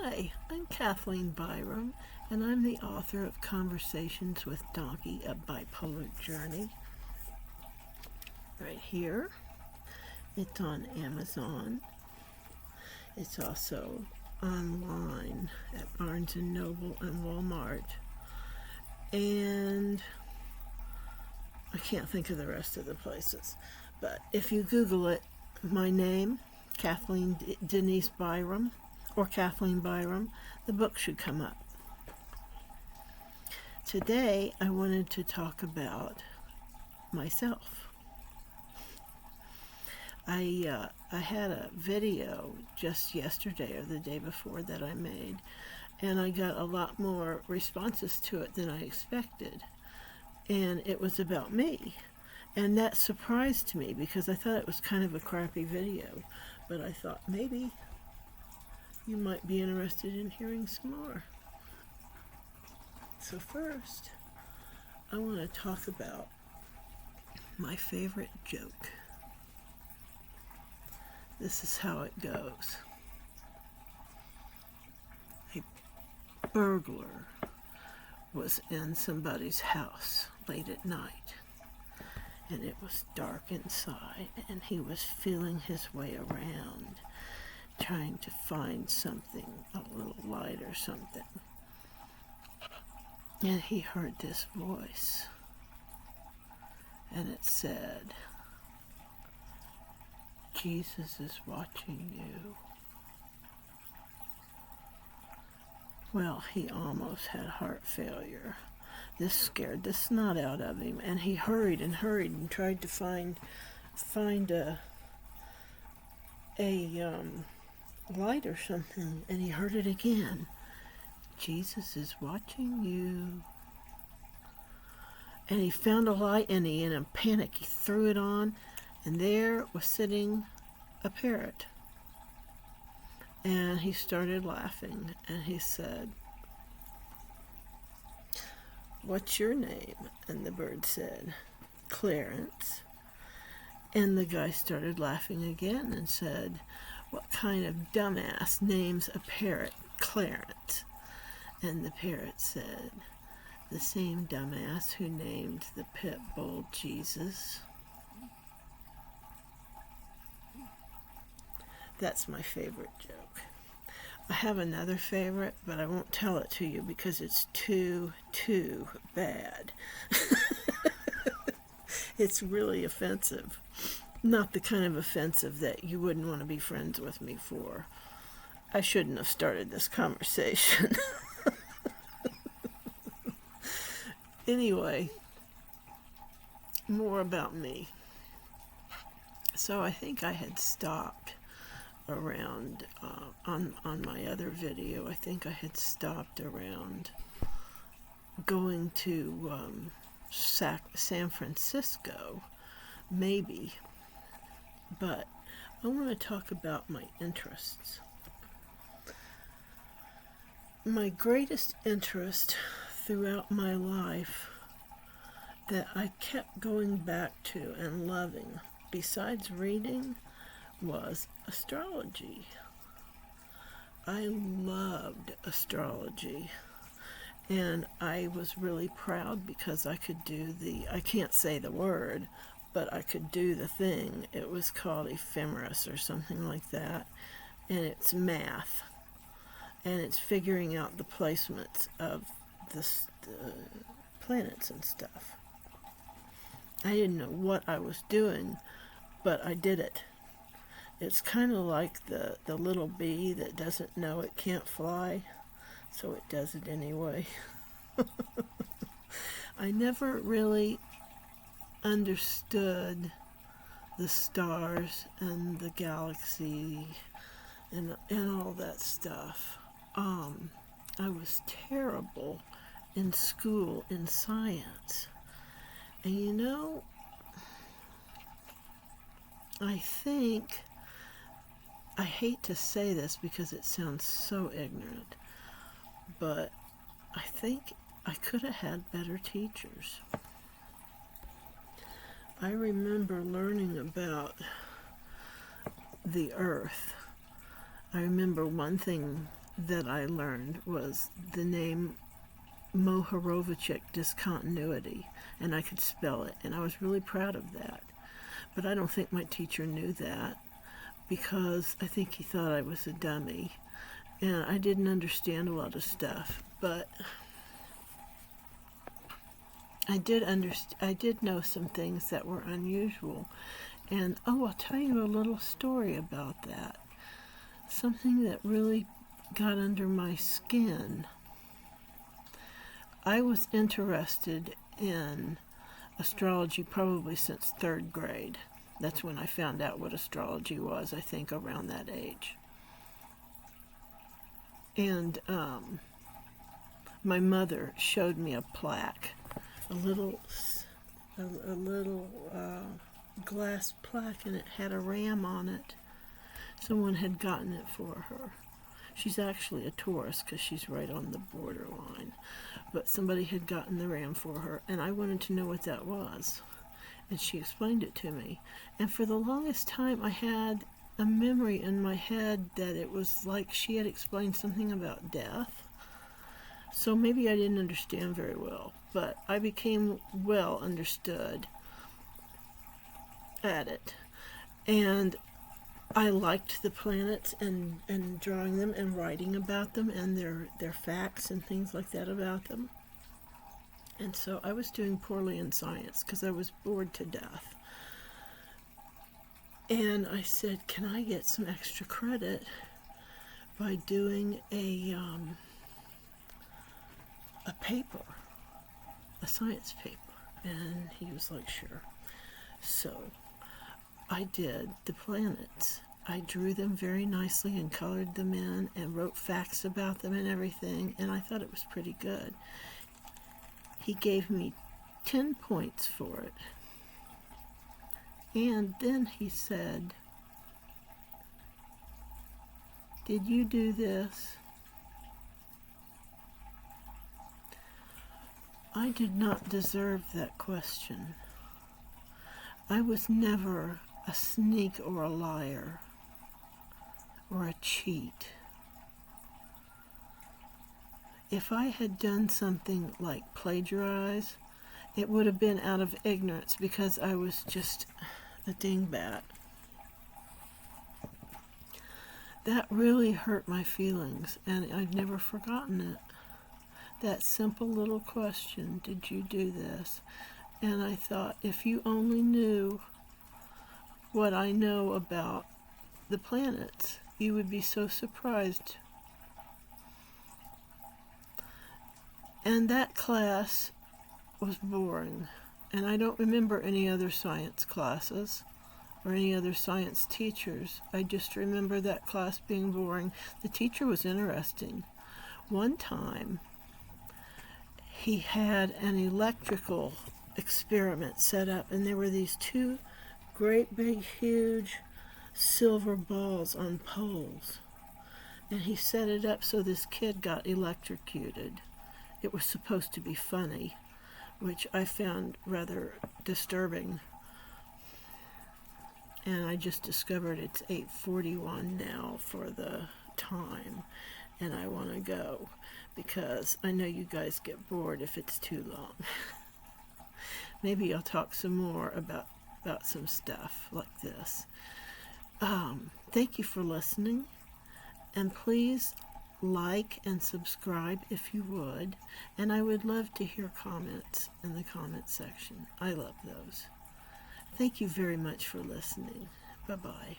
Hi, I'm Kathleen Byram, and I'm the author of Conversations with Donkey, a Bipolar Journey. Right here. It's on Amazon. It's also online at Barnes & Noble and Walmart. And I can't think of the rest of the places. But if you Google it, my name, Kathleen Denise Byram, or Kathleen Byram, the book should come up. Today, I wanted to talk about myself. I had a video just yesterday or the day before that I made, and I got a lot more responses to it than I expected. And it was about me. And that surprised me because I thought it was kind of a crappy video. But I thought maybe you might be interested in hearing some more. So first, I want to talk about my favorite joke. This is how it goes. A burglar was in somebody's house late at night, and it was dark inside, and he was feeling his way around, trying to find something, a little light or something. And he heard this voice, and it said, "Jesus is watching you." Well, he almost had heart failure. This scared the snot out of him, and he hurried and tried to find a light or something, and he heard it again. "Jesus is watching you." And he found a light, and in a panic, he threw it on, and there was sitting a parrot. And he started laughing, and he said, "What's your name?" And the bird said, "Clarence." And the guy started laughing again and said, "What kind of dumbass names a parrot Clarence?" And the parrot said, "The same dumbass who named the pit bull Jesus." That's my favorite joke. I have another favorite, but I won't tell it to you because it's too bad. It's really offensive. Not the kind of offensive that you wouldn't want to be friends with me for. I shouldn't have started this conversation. Anyway, more about me. So I think I had stopped around on my other video. I think I had stopped around going to San Francisco, maybe. But I want to talk about my interests. My greatest interest throughout my life that I kept going back to and loving, besides reading, was astrology. I loved astrology, and I was really proud because I could do I can't say the word, but I could do the thing. It was called ephemeris or something like that, and it's math, and it's figuring out the placements of the planets and stuff. I didn't know what I was doing, but I did it. It's kind of like the little bee that doesn't know it can't fly, so it does it anyway. I never really understood the stars and the galaxy and all that stuff. I was terrible in school in science. And you know, I hate to say this because it sounds so ignorant, but I think I could have had better teachers. I remember learning about the Earth. I remember one thing that I learned was the name Mohorovičić discontinuity, and I could spell it, and I was really proud of that. But I don't think my teacher knew that, because I think he thought I was a dummy, and I didn't understand a lot of stuff, but I did know some things that were unusual. And I'll tell you a little story about that. Something that really got under my skin. I was interested in astrology probably since 3rd grade. That's when I found out what astrology was, I think around that age. And my mother showed me a plaque, a little glass plaque, and it had a ram on it. Someone had gotten it for her. She's actually a Taurus because she's right on the borderline. But somebody had gotten the ram for her, and I wanted to know what that was. And she explained it to me. And for the longest time, I had a memory in my head that it was like she had explained something about death. So maybe I didn't understand very well, but I became well understood at it. And I liked the planets and drawing them and writing about them and their facts and things like that about them. And so I was doing poorly in science because I was bored to death. And I said, can I get some extra credit by doing a paper, a science paper? And he was like, sure. So I did the planets. I drew them very nicely and colored them in and wrote facts about them and everything, and I thought it was pretty good. He gave me 10 points for it. And then he said, did you do this? I did not deserve that question. I was never a sneak or a liar or a cheat. If I had done something like plagiarize, it would have been out of ignorance because I was just a dingbat. That really hurt my feelings, and I've never forgotten it. That simple little question, did you do this? And I thought, if you only knew what I know about the planets, you would be so surprised. And that class was boring. And I don't remember any other science classes or any other science teachers. I just remember that class being boring. The teacher was interesting. One time, he had an electrical experiment set up, and there were these 2 great big huge silver balls on poles, and he set it up so this kid got electrocuted. It was supposed to be funny, which I found rather disturbing, and I just discovered it's 8:41 now for the time, and I want to go because I know you guys get bored if it's too long. Maybe I'll talk some more about some stuff like this. Thank you for listening, and please like and subscribe if you would, and I would love to hear comments in the comment section. I love those. Thank you very much for listening. Bye-bye.